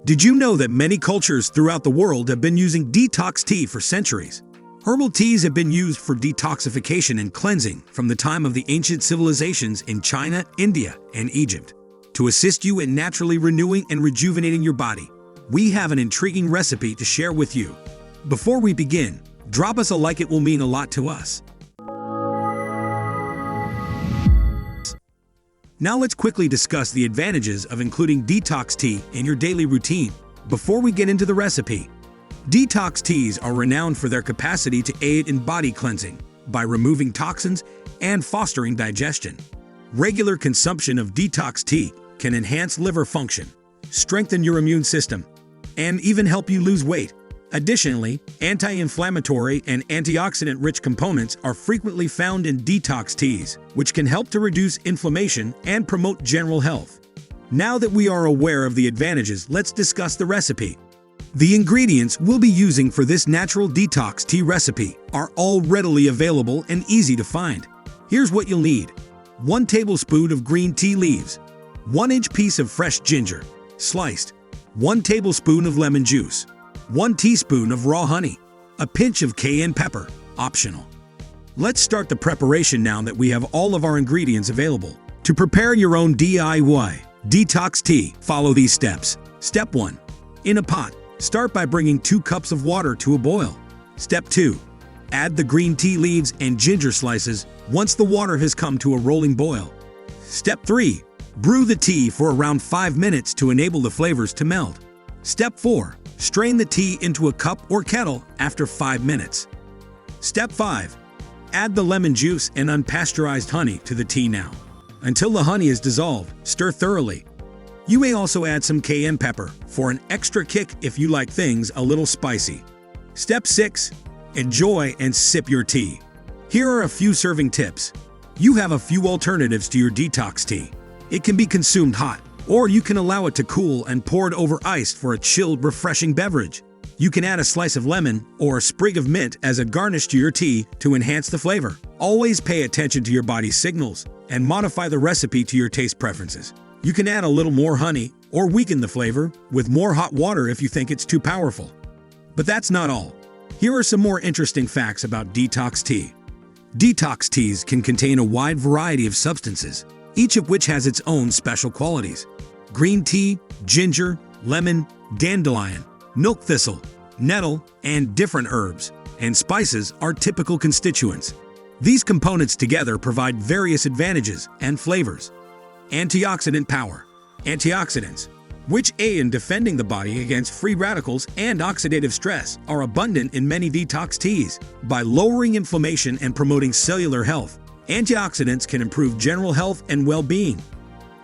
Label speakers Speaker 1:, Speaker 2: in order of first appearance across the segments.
Speaker 1: Did you know that many cultures throughout the world have been using detox tea for centuries? Herbal teas have been used for detoxification and cleansing from the time of the ancient civilizations in China, India, and Egypt. To assist you in naturally renewing and rejuvenating your body, we have an intriguing recipe to share with you. Before we begin, drop us a like, it will mean a lot to us. Now let's quickly discuss the advantages of including detox tea in your daily routine. Before we get into the recipe, detox teas are renowned for their capacity to aid in body cleansing by removing toxins and fostering digestion. Regular consumption of detox tea can enhance liver function, strengthen your immune system, and even help you lose weight. Additionally, anti-inflammatory and antioxidant-rich components are frequently found in detox teas, which can help to reduce inflammation and promote general health. Now that we are aware of the advantages, let's discuss the recipe. The ingredients we'll be using for this natural detox tea recipe are all readily available and easy to find. Here's what you'll need. 1 tablespoon of green tea leaves, 1-inch piece of fresh ginger, sliced, 1 tablespoon of lemon juice, 1 teaspoon of raw honey, a pinch of cayenne pepper, optional. Let's start the preparation now that we have all of our ingredients available. To prepare your own DIY detox tea, follow these steps. Step 1. In a pot, start by bringing 2 cups of water to a boil. Step 2. Add the green tea leaves and ginger slices once the water has come to a rolling boil. Step 3. Brew the tea for around 5 minutes to enable the flavors to melt. Step 4. Strain the tea into a cup or kettle after 5 minutes. Step 5. Add the lemon juice and unpasteurized honey to the tea now. Until the honey is dissolved, stir thoroughly. You may also add some cayenne pepper for an extra kick if you like things a little spicy. Step 6. Enjoy and sip your tea. Here are a few serving tips. You have a few alternatives to your detox tea. It can be consumed hot, or you can allow it to cool and pour it over ice for a chilled, refreshing beverage. You can add a slice of lemon or a sprig of mint as a garnish to your tea to enhance the flavor. Always pay attention to your body's signals and modify the recipe to your taste preferences. You can add a little more honey or weaken the flavor with more hot water if you think it's too powerful. But that's not all. Here are some more interesting facts about detox tea. Detox teas can contain a wide variety of substances, each of which has its own special qualities. Green tea, ginger, lemon, dandelion, milk thistle, nettle, and different herbs and spices are typical constituents. These components together provide various advantages and flavors. Antioxidant power. Antioxidants, which aid in defending the body against free radicals and oxidative stress, are abundant in many detox teas. By lowering inflammation and promoting cellular health, antioxidants can improve general health and well-being.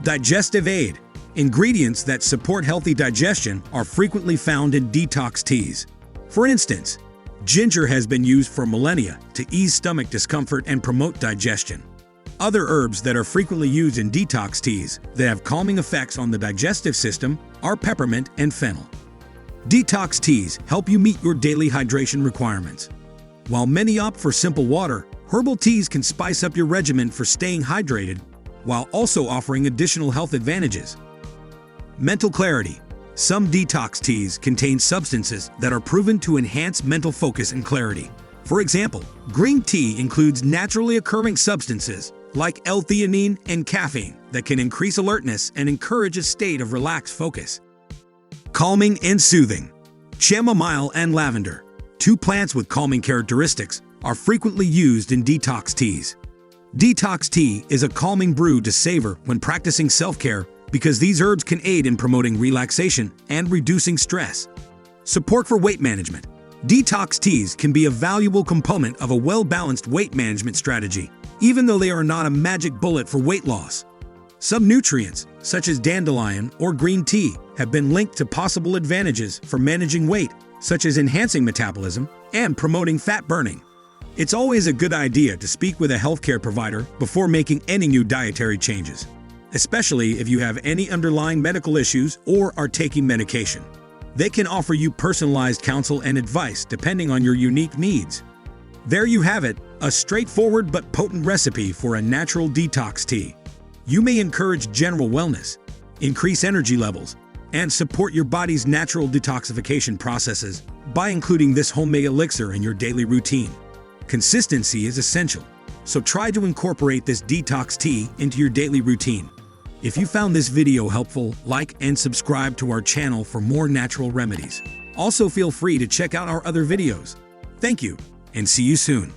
Speaker 1: Digestive aid. Ingredients that support healthy digestion are frequently found in detox teas. For instance, ginger has been used for millennia to ease stomach discomfort and promote digestion. Other herbs that are frequently used in detox teas that have calming effects on the digestive system are peppermint and fennel. Detox teas help you meet your daily hydration requirements. While many opt for simple water, herbal teas can spice up your regimen for staying hydrated while also offering additional health advantages. Mental clarity. Some detox teas contain substances that are proven to enhance mental focus and clarity. For example, green tea includes naturally occurring substances like L-theanine and caffeine that can increase alertness and encourage a state of relaxed focus. Calming and soothing. Chamomile and lavender, 2 plants with calming characteristics, are frequently used in detox teas. Detox tea is a calming brew to savor when practicing self-care because these herbs can aid in promoting relaxation and reducing stress. Support for weight management. Detox teas can be a valuable component of a well-balanced weight management strategy, even though they are not a magic bullet for weight loss. Some nutrients, such as dandelion or green tea, have been linked to possible advantages for managing weight, such as enhancing metabolism and promoting fat burning. It's always a good idea to speak with a healthcare provider before making any new dietary changes, especially if you have any underlying medical issues or are taking medication. They can offer you personalized counsel and advice depending on your unique needs. There you have it, a straightforward but potent recipe for a natural detox tea. You may encourage general wellness, increase energy levels, and support your body's natural detoxification processes by including this homemade elixir in your daily routine. Consistency is essential, so try to incorporate this detox tea into your daily routine. If you found this video helpful, like and subscribe to our channel for more natural remedies. Also feel free to check out our other videos. Thank you, and see you soon.